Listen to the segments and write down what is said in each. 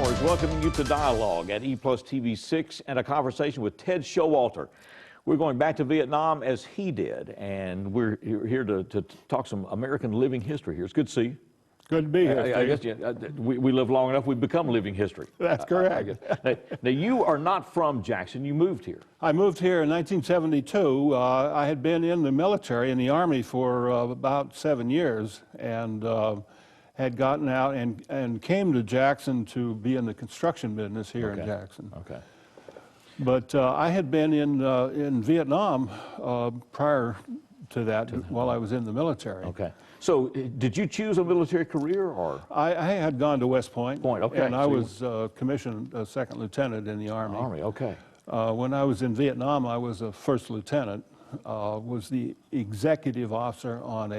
Towers welcoming you to Dialogue at EPlusTV 6 and a conversation with Ted Showalter. We're going back to Vietnam as he did, and we're here to talk some American living history here. It's good to see you. Good to be here, I guess we live long enough, we've become living history. That's correct. Now, you are not from Jackson, you moved here. I moved here in 1972. I had been in the military, in the Army, for about 7 years, and had gotten out and came to Jackson to be in the construction business here in Jackson. Okay. But I had been in Vietnam prior to that while I was in the military. Okay. So did you choose a military career, or? I had gone to West Point. Okay. And I was commissioned a second lieutenant in the Army. Army, okay. When I was in Vietnam, I was a first lieutenant, was the executive officer on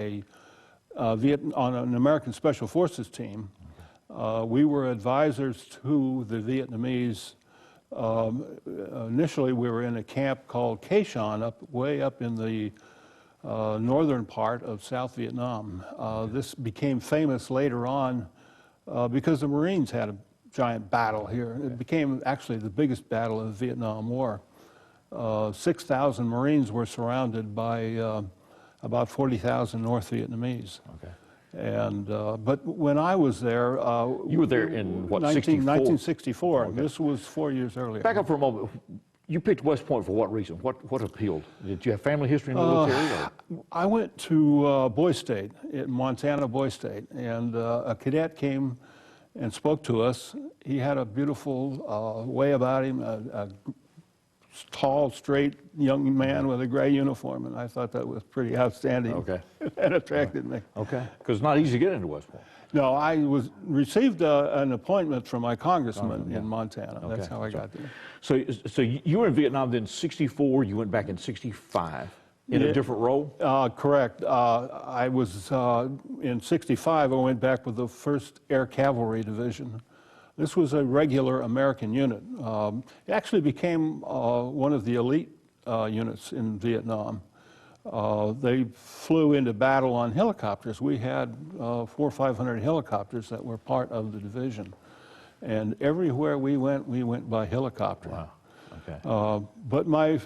on an American Special Forces team. We were advisors to the Vietnamese. Initially, we were in a camp called Khe Sanh, way up in the northern part of South Vietnam. This became famous later on because the Marines had a giant battle here. It became actually the biggest battle of the Vietnam War. 6,000 Marines were surrounded by about 40,000 North Vietnamese. Okay. And but when I was there, you were there in what, 1964. Okay. This was 4 years earlier. Back up for a moment. You picked West Point for what reason? What appealed? Did you have family history in the military? I went to Boy State, in Montana, Boy State, and a cadet came and spoke to us. He had a beautiful way about him, a tall, straight young man with a gray uniform, and I thought that was pretty outstanding. Okay. That attracted me. Okay. Because it's not easy to get into West Point. No, I received an appointment from my congressman in Montana. Okay. That's how I got there. So you were in Vietnam then 64, you went back in 65 in a different role? Correct. I was in 65, I went back with the 1st Air Cavalry Division. This was a regular American unit. It actually became one of the elite units in Vietnam. They flew into battle on helicopters. We had 400 or 500 helicopters that were part of the division. And everywhere we went by helicopter. Wow. Okay. But my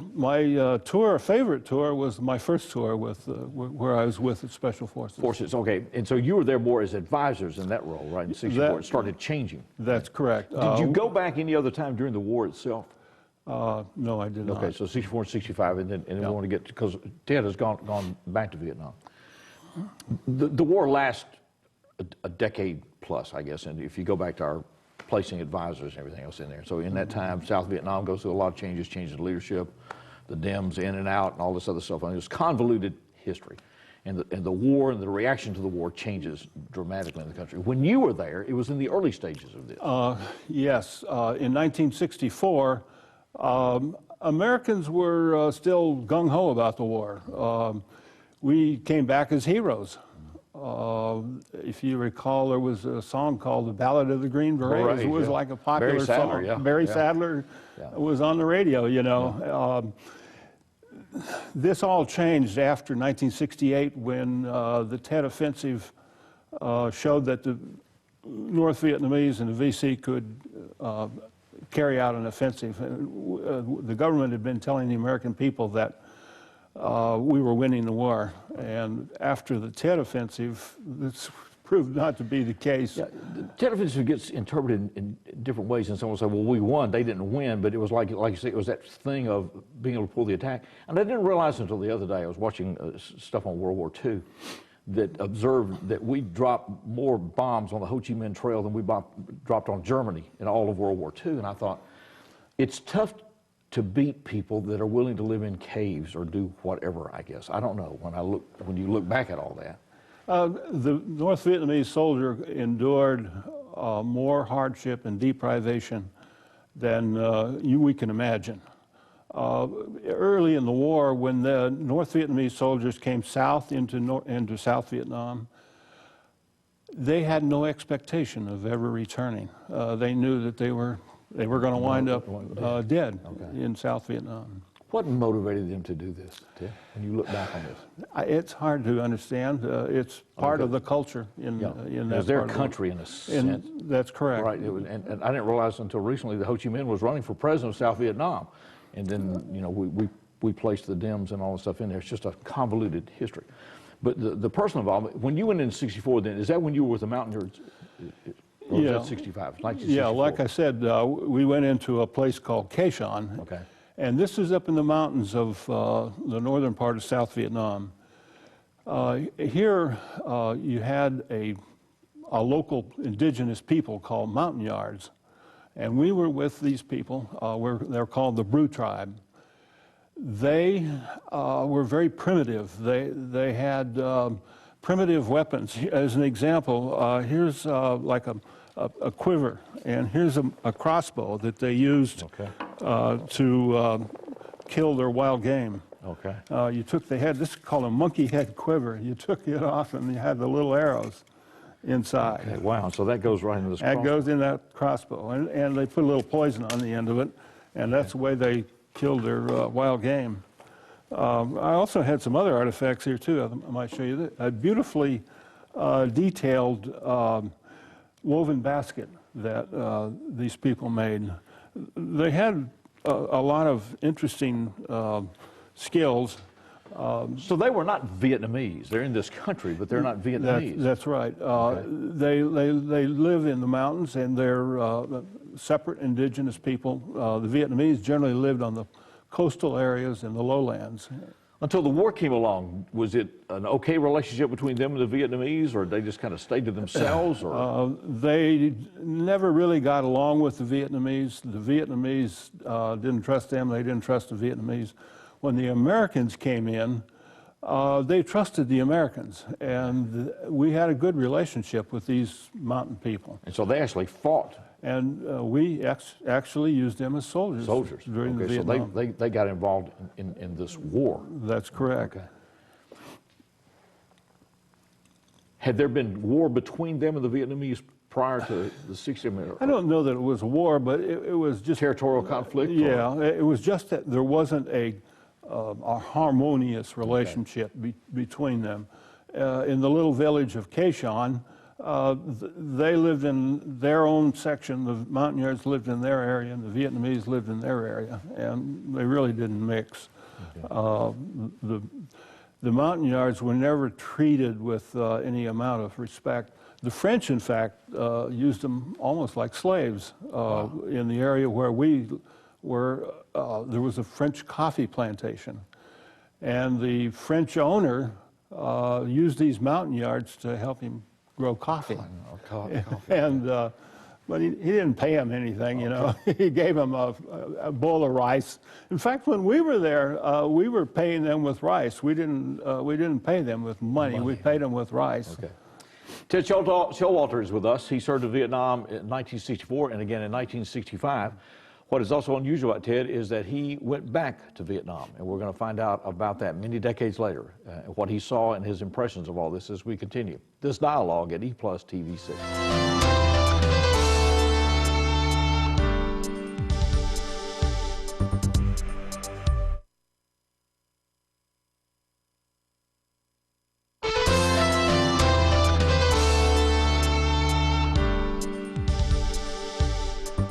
favorite tour was my first tour with where I was with the Special Forces. Okay. And so you were there more as advisors in that role, right? In 64, it started changing. That's correct. Did you go back any other time during the war itself? No, I did not. Okay, so 64 and 65, and then we want to get, because Ted has gone back to Vietnam. The war lasts a decade plus, I guess, and if you go back to our placing advisors and everything else in there. So in that time, South Vietnam goes through a lot of changes in leadership, the Dems in and out, and all this other stuff. I mean, it's convoluted history. And the war and the reaction to the war changes dramatically in the country. When you were there, it was in the early stages of this. Yes. In 1964, Americans were still gung-ho about the war. We came back as heroes. If you recall, there was a song called The Ballad of the Green Berets. It was like a popular song. Barry Sadler was on the radio, you know. This all changed after 1968 when the Tet Offensive showed that the North Vietnamese and the VC could carry out an offensive. The government had been telling the American people that we were winning the war, and after the Tet Offensive, this proved not to be the case. Yeah, the Tet Offensive gets interpreted in different ways, and someone will say, well, we won, they didn't win, but it was like you say, it was that thing of being able to pull the attack. And I didn't realize until the other day, I was watching stuff on World War II, that observed that we dropped more bombs on the Ho Chi Minh Trail than we dropped on Germany in all of World War II. And I thought, it's tough to beat people that are willing to live in caves or do whatever, I guess. I don't know, when you look back at all that. The North Vietnamese soldier endured more hardship and deprivation than we can imagine. Early in the war, when the North Vietnamese soldiers came south into South Vietnam, they had no expectation of ever returning. They knew that they were going to wind up dead in South Vietnam. What motivated them to do this, Ted, when you look back on this? It's hard to understand. It's part of the culture in that It's their part of country in a sense. That's correct. Right, and I didn't realize until recently that Ho Chi Minh was running for president of South Vietnam. And then, you know, we placed the Dems and all the stuff in there. It's just a convoluted history. But the personal involvement, when you went in 64 then, is that when you were with the Mountaineers? Or was that 65? Yeah, like I said, we went into a place called Khe Sanh. Okay. And this is up in the mountains of the northern part of South Vietnam. Here you had a local indigenous people called Montagnards. And we were with these people. They're called the Bru tribe. They were very primitive. They had primitive weapons. As an example, here's like a quiver, and here's a crossbow that they used to kill their wild game. Okay. You took the head, this is called a monkey head quiver. You took it off and you had the little arrows inside. Okay, wow, so that goes right into this crossbow. That goes in that crossbow, and they put a little poison on the end of it, and that's the way they killed their wild game. I also had some other artifacts here too. I might show you that. A beautifully detailed woven basket that these people made. They had a lot of interesting skills. So they were not Vietnamese. They're in this country, but they're not Vietnamese. That's right. They live in the mountains, and they're separate indigenous people. The Vietnamese generally lived on the coastal areas and the lowlands. Until the war came along, was it an okay relationship between them and the Vietnamese, or they just kind of stayed to themselves? Or? They never really got along with the Vietnamese. The Vietnamese didn't trust them. They didn't trust the Vietnamese. When the Americans came in, they trusted the Americans, and we had a good relationship with these mountain people. And so they actually fought. And we actually used them as soldiers. During the Vietnam. So they got involved in this war. That's correct. Okay. Had there been war between them and the Vietnamese prior to the 60s? I don't know that it was a war, but it was just territorial conflict. Yeah, it was just that there wasn't a harmonious relationship between them. In the little village of Khe Sanh, they lived in their own section. The Montagnards lived in their area, and the Vietnamese lived in their area, and they really didn't mix. Okay. The Montagnards were never treated with any amount of respect. The French, in fact, used them almost like slaves. In the area where we were, there was a French coffee plantation, and the French owner used these Montagnards to help him grow coffee. And but he didn't pay him anything, you know. He gave him a bowl of rice. In fact, when we were there, we were paying them with rice. We didn't pay them with money. We paid them with rice. Okay. Ted Showalter is with us. He served in Vietnam in 1964 and again in 1965. What is also unusual about Ted is that he went back to Vietnam, and we're going to find out about that many decades later, what he saw and his impressions of all this as we continue this dialogue at EPlusTV 6.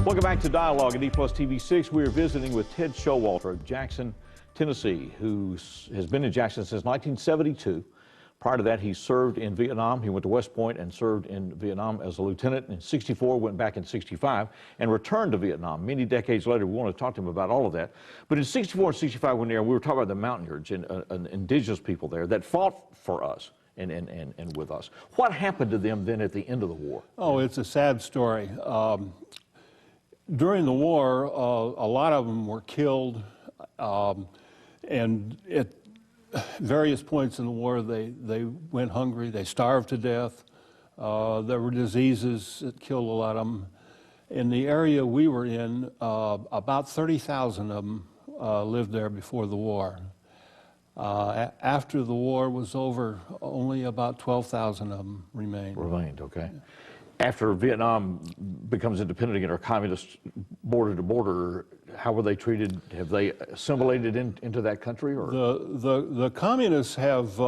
Welcome back to Dialogue at EPlusTV 6. We are visiting with Ted Showalter of Jackson, Tennessee, who has been in Jackson since 1972. Prior to that, he served in Vietnam. He went to West Point and served in Vietnam as a lieutenant. In 64, went back in 65, and returned to Vietnam many decades later. We want to talk to him about all of that. But in 64 and 65, when we were talking about the Montagnards and indigenous people there that fought for us and with us. What happened to them then at the end of the war? Oh, it's a sad story. During the war, a lot of them were killed, and at various points in the war, they went hungry, they starved to death. There were diseases that killed a lot of them. In the area we were in, about 30,000 of them lived there before the war. After the war was over, only about 12,000 of them remained. Okay. After Vietnam becomes independent again, or communist border to border, how were they treated? Have they assimilated into that country? Or? The communists have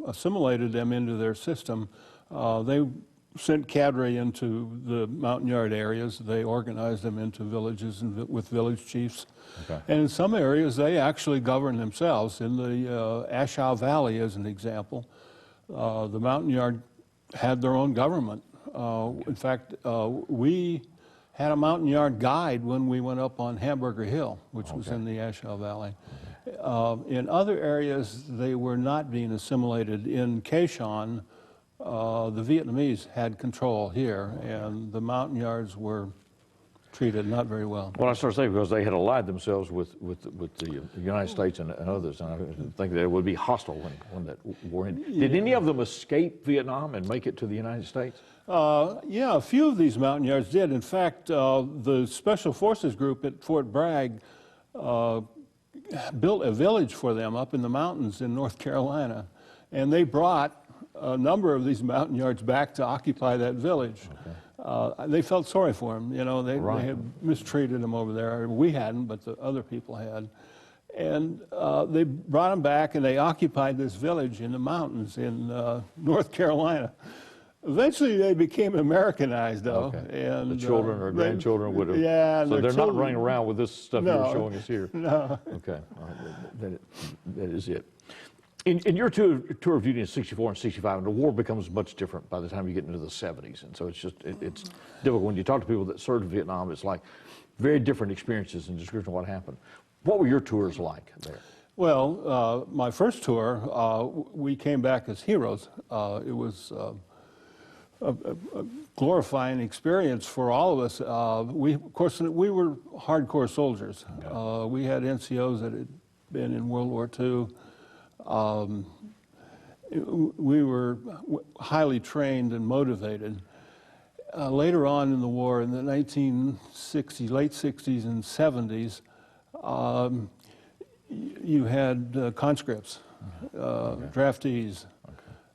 assimilated them into their system. They sent cadre into the mountain-yard areas. They organized them into villages and with village chiefs. Okay. And in some areas, they actually govern themselves. In the Ashau Valley, as an example, the mountain-yard had their own government. In fact, we had a mountain-yard guide when we went up on Hamburger Hill, which was in the Ashau Valley. In other areas, they were not being assimilated. In Khe Sanh, the Vietnamese had control here, and the mountain-yards were treated not very well. Well, I started saying because they had allied themselves with the United States and others, and I think that it would be hostile when that war ended. Did any of them escape Vietnam and make it to the United States? Yeah, a few of these mountain-yards did. In fact, the Special Forces group at Fort Bragg built a village for them up in the mountains in North Carolina, and they brought a number of these mountain-yards back to occupy that village. Okay. They felt sorry for them. You know, they had mistreated them over there. We hadn't, but the other people had. And they brought them back, and they occupied this village in the mountains in North Carolina. Eventually, they became Americanized, though. Okay. And the children or grandchildren would have. Yeah. So they're not running around with this stuff you're showing us here. No. Okay. All right. That is it. In your tour of duty in 64 and 65, and the war becomes much different by the time you get into the 70s. And so it's just, it's difficult. When you talk to people that served in Vietnam, it's like very different experiences and description of what happened. What were your tours like there? Well, my first tour, we came back as heroes. It was a glorifying experience for all of us. Of course, we were hardcore soldiers. Okay. We had NCOs that had been in World War II. We were highly trained and motivated. Later on in the war, in the 1960s, late 60s and 70s, you had conscripts, draftees.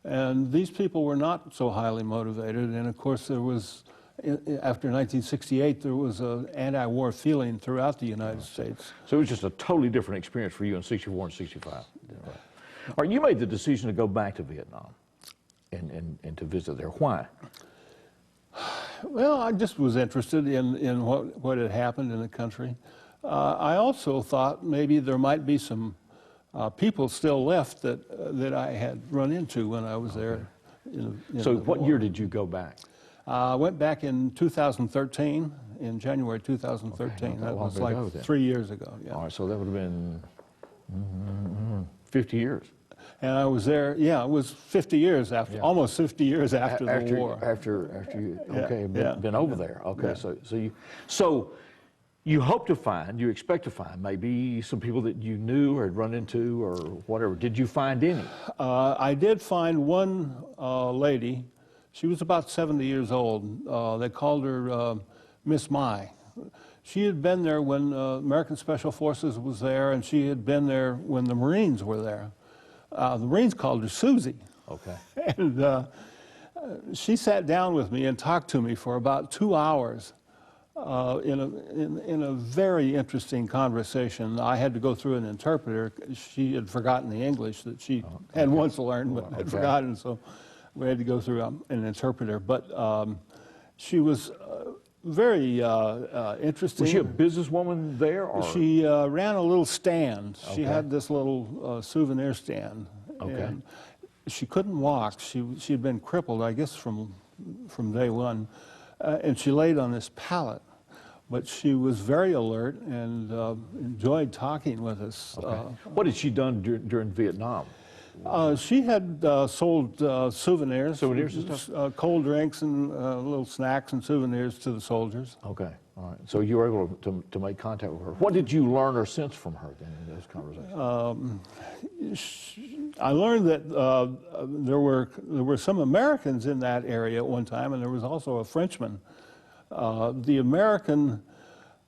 And these people were not so highly motivated. And of course, there was, after 1968, there was an anti-war feeling throughout the United States. So it was just a totally different experience for you in 64 and 65. Right. All right, you made the decision to go back to Vietnam and to visit there. Why? Well, I just was interested in what had happened in the country. I also thought maybe there might be some people still left that I had run into when I was there. So what year did you go back? I went back in 2013, in January 2013. Okay, that was like 3 years ago. Yeah. All right, so that would have been 50 years. And I was there, it was 50 years after, almost 50 years after the war. After you, been over there. Okay, so you hope to find, you expect to find maybe some people that you knew or had run into or whatever. Did you find any? I did find one lady. She was about 70 years old. They called her Miss Mai. She had been there when American Special Forces was there, and she had been there when the Marines were there. The Marines called her Susie. Okay. And she sat down with me and talked to me for about 2 hours in a very interesting conversation. I had to go through an interpreter. She had forgotten the English that she had once learned, but had forgotten, so we had to go through an interpreter. But she was very interesting. Was she a businesswoman there? Or? She ran a little stand. Okay. She had this little souvenir stand. Okay. And she couldn't walk. She had been crippled, I guess, from day one. And she laid on this pallet. But she was very alert and enjoyed talking with us. Okay. What had she done during Vietnam? She had sold souvenirs. Souvenirs and stuff? Cold drinks and little snacks and souvenirs to the soldiers. Okay, all right. So you were able to make contact with her. What did you learn or sense from her then in those conversations? I learned that there were some Americans in that area at one time, and there was also a Frenchman. The American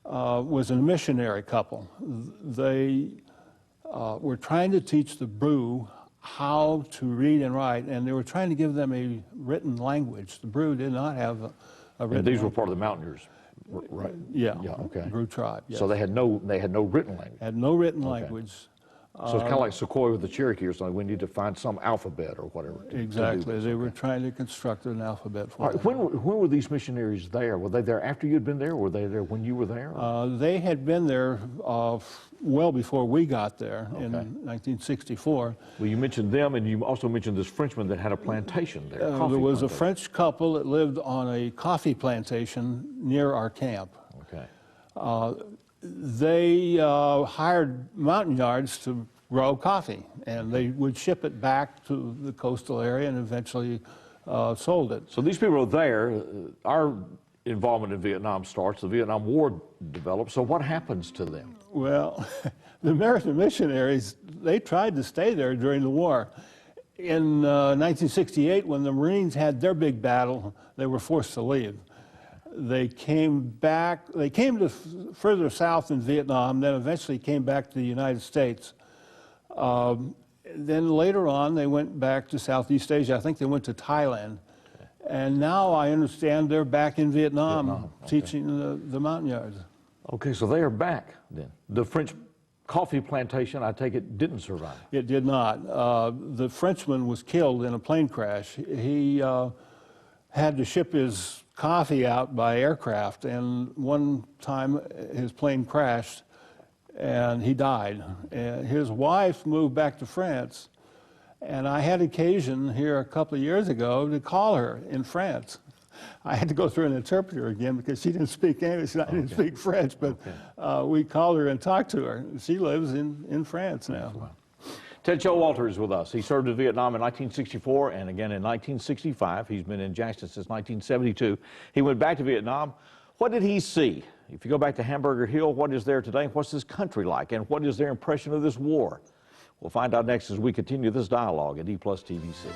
was a missionary couple. They were trying to teach the Bru how to read and write, and they were trying to give them a written language. The Bru did not have a written language. And these were part of the Mountaineers? Right. Yeah. Yeah. Okay. Grew tribe. Yes. So they had no written language. Had no written language. So it's kind of like Sequoia with the Cherokee or something. We need to find some alphabet or whatever. Exactly. They were trying to construct an alphabet for All right, them. when were these missionaries there? Were they there after you'd been there? Or were they there when you were there? They had been there well before we got there in 1964. Well, you mentioned them, and you also mentioned this Frenchman that had a plantation there. There was a French couple that lived on a coffee plantation near our camp. Okay. They hired montagnards to grow coffee, and they would ship it back to the coastal area and eventually sold it. So these people are there. Our involvement in Vietnam starts. The Vietnam War develops. So what happens to them? Well, the American missionaries, they tried to stay there during the war. In 1968, when the Marines had their big battle, they were forced to leave. They came back, they came to further south in Vietnam, then eventually came back to the United States. Then later on, they went back to Southeast Asia. I think they went to Thailand. And now I understand they're back in Vietnam, teaching the Montagnards. Okay, so they are back then. The French coffee plantation, I take it, didn't survive. It did not. The Frenchman was killed in a plane crash. He had to ship his coffee out by aircraft, and one time his plane crashed and he died. And his wife moved back to France, and I had occasion here a couple of years ago to call her in France. I had to go through an interpreter again because she didn't speak English and I didn't speak French, but we called her and talked to her. She lives in France now. Wow. Ted Showalter is with us. He served in Vietnam in 1964 and again in 1965. He's been in Jackson since 1972. He went back to Vietnam. What did he see? If you go back to Hamburger Hill, what is there today? What's this country like? And what is their impression of this war? We'll find out next as we continue this dialogue at EPlusTV 6.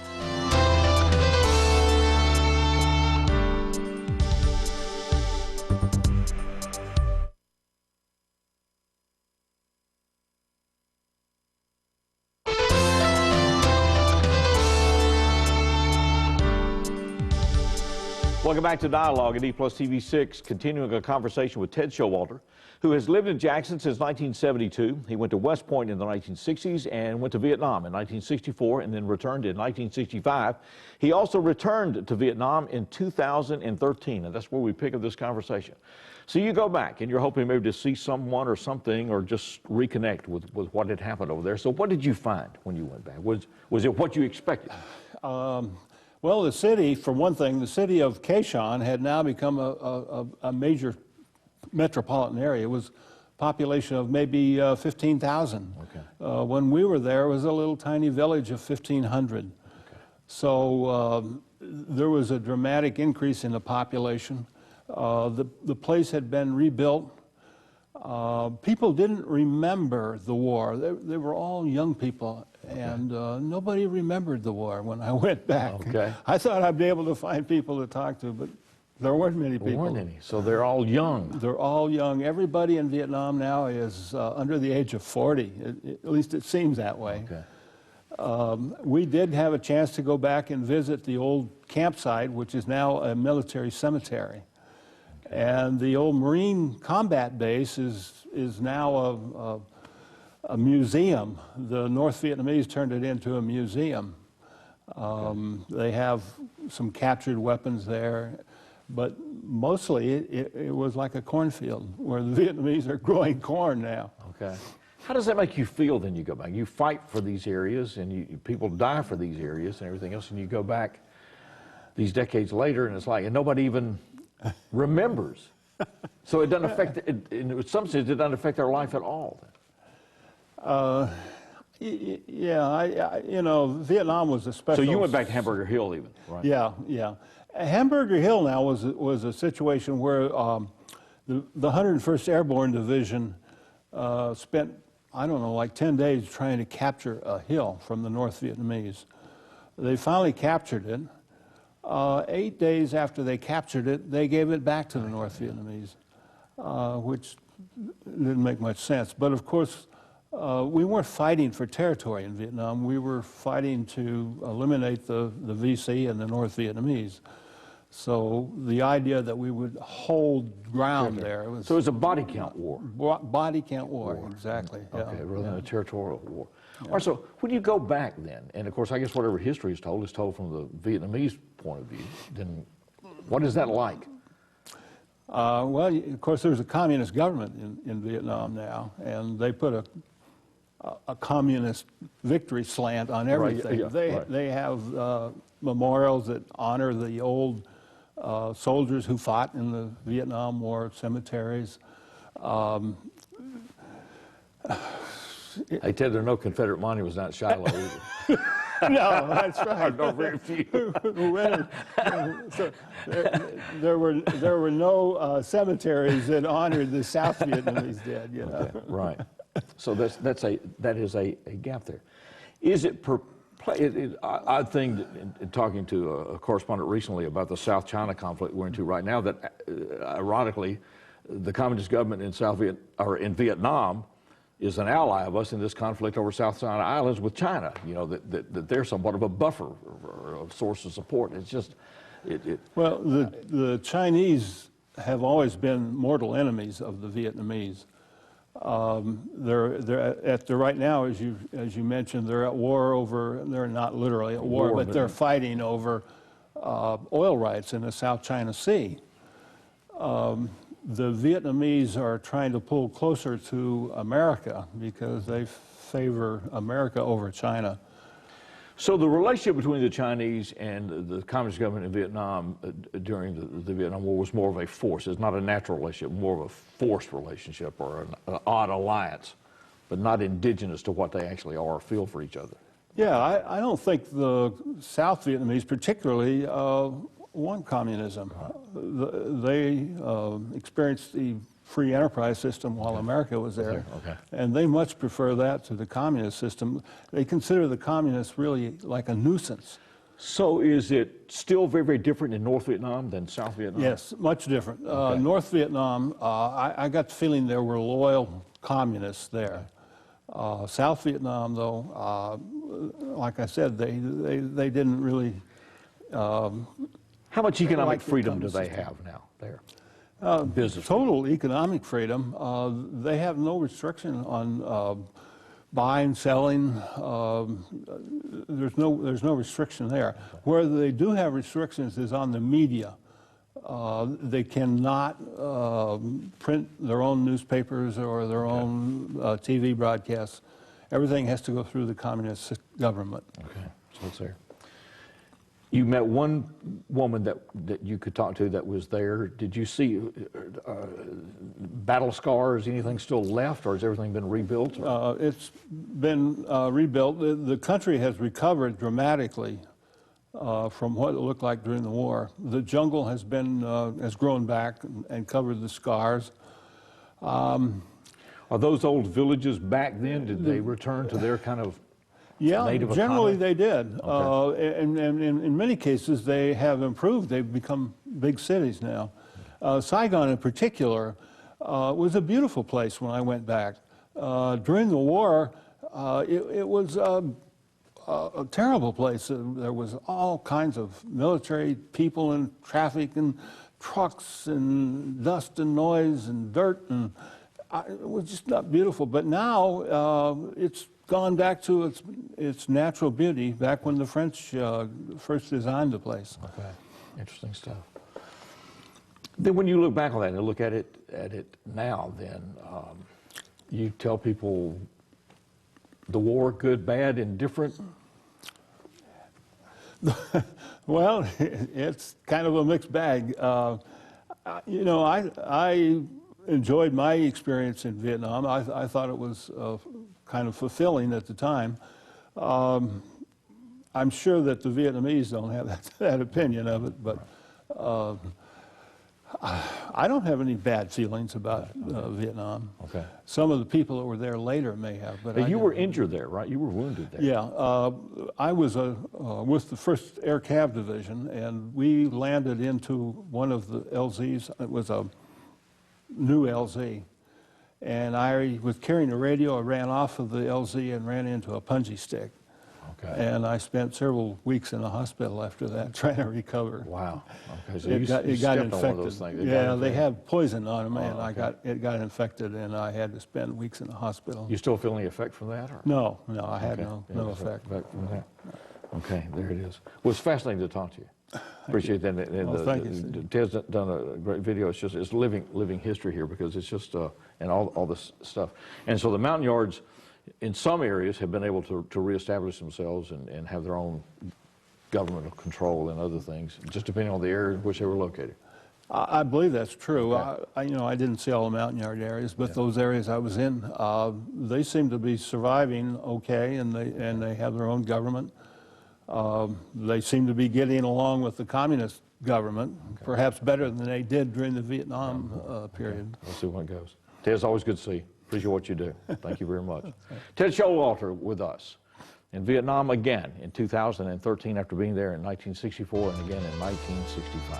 Welcome back to Dialogue at EPlusTV 6, continuing a conversation with Ted Showalter, who has lived in Jackson since 1972. He went to West Point in the 1960s and went to Vietnam in 1964 and then returned in 1965. He also returned to Vietnam in 2013, and that's where we pick up this conversation. So you go back and you're hoping maybe to see someone or something or just reconnect with what had happened over there. So what did you find when you went back? Was it what you expected? Well, the city, for one thing, the city of Khe Sanh had now become a major metropolitan area. It was a population of maybe 15,000. Okay. When we were there, it was a little tiny village of 1,500. Okay. So there was a dramatic increase in the population. The place had been rebuilt. People didn't remember the war. They were all young people. And nobody remembered the war when I went back. Okay. I thought I'd be able to find people to talk to, but there weren't many people. There weren't any, so they're all young. They're all young. Everybody in Vietnam now is under the age of 40. At least it seems that way. Okay. We did have a chance to go back and visit the old campsite, which is now a military cemetery. Okay. And the old Marine combat base is now a museum. The North Vietnamese turned it into a museum. They have some captured weapons there, but mostly it was like a cornfield where the Vietnamese are growing corn now. Okay. How does that make you feel then you go back? You fight for these areas and people die for these areas and everything else, and you go back these decades later and it's like, and nobody even remembers. So it doesn't affect, in some sense, it doesn't affect their life at all. Yeah, you know, Vietnam was a special... So you went back to Hamburger Hill even, right? Yeah, yeah. Hamburger Hill now was a situation where the 101st Airborne Division spent, I don't know, like 10 days trying to capture a hill from the North Vietnamese. They finally captured it. 8 days after they captured it, they gave it back to the North Vietnamese, which didn't make much sense. But of course, we weren't fighting for territory in Vietnam. We were fighting to eliminate the VC and the North Vietnamese. So the idea that we would hold ground there was... So it's a body count war. Body count war, exactly. Okay, yeah. rather than a territorial war. All right, so when you go back then, and of course I guess whatever history is told from the Vietnamese point of view, then what is that like? Well, of course, there's a communist government in Vietnam now, and they put a communist victory slant on everything. They have memorials that honor the old soldiers who fought in the Vietnam War, cemeteries. Hey, Ted, there are no Confederate monuments down at Shiloh either. No, that's right. No, very few. So there were no cemeteries that honored the South Vietnamese dead. You know? Okay, right. So that is a gap there. Is it I think in talking to a correspondent recently about the South China conflict we're into right now, that ironically, the communist government in Vietnam is an ally of us in this conflict over South China Islands with China. You know, that they're somewhat of a buffer or a source of support. It's just, Well, the Chinese have always been mortal enemies of the Vietnamese. They're right now, as you mentioned, they're at war over, they're not literally at war, but they're fighting over oil rights in the South China Sea. The Vietnamese are trying to pull closer to America because they favor America over China. So the relationship between the Chinese and the communist government in Vietnam during the Vietnam War was more of a force. It's not a natural relationship, more of a forced relationship or an odd alliance, but not indigenous to what they actually are or feel for each other. Yeah, I don't think the South Vietnamese particularly want communism. They experienced the free enterprise system while America was there, and they much prefer that to the communist system. They consider the communists really like a nuisance. So is it still very, very different in North Vietnam than South Vietnam? Yes, much different. North Vietnam, I got the feeling there were loyal communists there. South Vietnam, though, like I said, they didn't really How much economic freedom do they have now there? Business total economic freedom. They have no restriction on buying, selling. There's no restriction there. Where they do have restrictions is on the media. They cannot print their own newspapers or their own TV broadcasts. Everything has to go through the communist government. Okay, so it's there. You met one woman that you could talk to that was there. Did you see battle scars, anything still left, or has everything been rebuilt? It's been rebuilt. The country has recovered dramatically from what it looked like during the war. The jungle has grown back and covered the scars. Are those old villages back then, did they return to their kind of native generally economy? they did. And in many cases they have improved. They've become big cities now. Saigon in particular was a beautiful place when I went back. During the war, it was a terrible place. There was all kinds of military people and traffic and trucks and dust and noise and dirt, and it was just not beautiful. But now it's gone back to its natural beauty, back when the French first designed the place. Okay, interesting stuff. Then when you look back on that and look at it now, then you tell people the war, good, bad, indifferent? Well, it's kind of a mixed bag. You know, I enjoyed my experience in Vietnam. I thought it was kind of fulfilling at the time. I'm sure that the Vietnamese don't have that opinion of it, but I don't have any bad feelings about Vietnam. Okay. Some of the people that were there later may have, but you were injured there, right? You were wounded there. Yeah, I was with the 1st Air Cav Division, and we landed into one of the LZs. It was a new LZ. And I was carrying a radio. I ran off of the LZ and ran into a punji stick. Okay. And I spent several weeks in the hospital after that trying to recover. Wow. Okay. So It you got stepped on infected. one of those things. Yeah, they have poison on them, and okay. it got infected, and I had to spend weeks in the hospital. You still feel any effect from that? Or? No, I had Okay. no effect. From that. Okay, there it is. Well, it's fascinating to talk to you. Appreciate that. And Well, thank you. Ted's done a great video. It's living history here, because it's just and all this stuff. And so the mountain yards, in some areas, have been able to reestablish themselves and have their own governmental control and other things, just depending on the area in which they were located. I believe that's true. Okay. I didn't see all the mountain yard areas, but those areas I was in, they seem to be surviving okay, and they have their own government. They seem to be getting along with the communist government, perhaps better than they did during the Vietnam period. We'll see when it goes. Ted, it's always good to see you. Appreciate what you do. Thank you very much. Ted Showalter with us in Vietnam again in 2013 after being there in 1964 and again in 1965.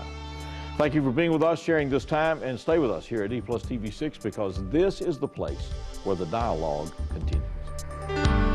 Thank you for being with us, sharing this time, and stay with us here at EPlusTV 6, because this is the place where the dialogue continues.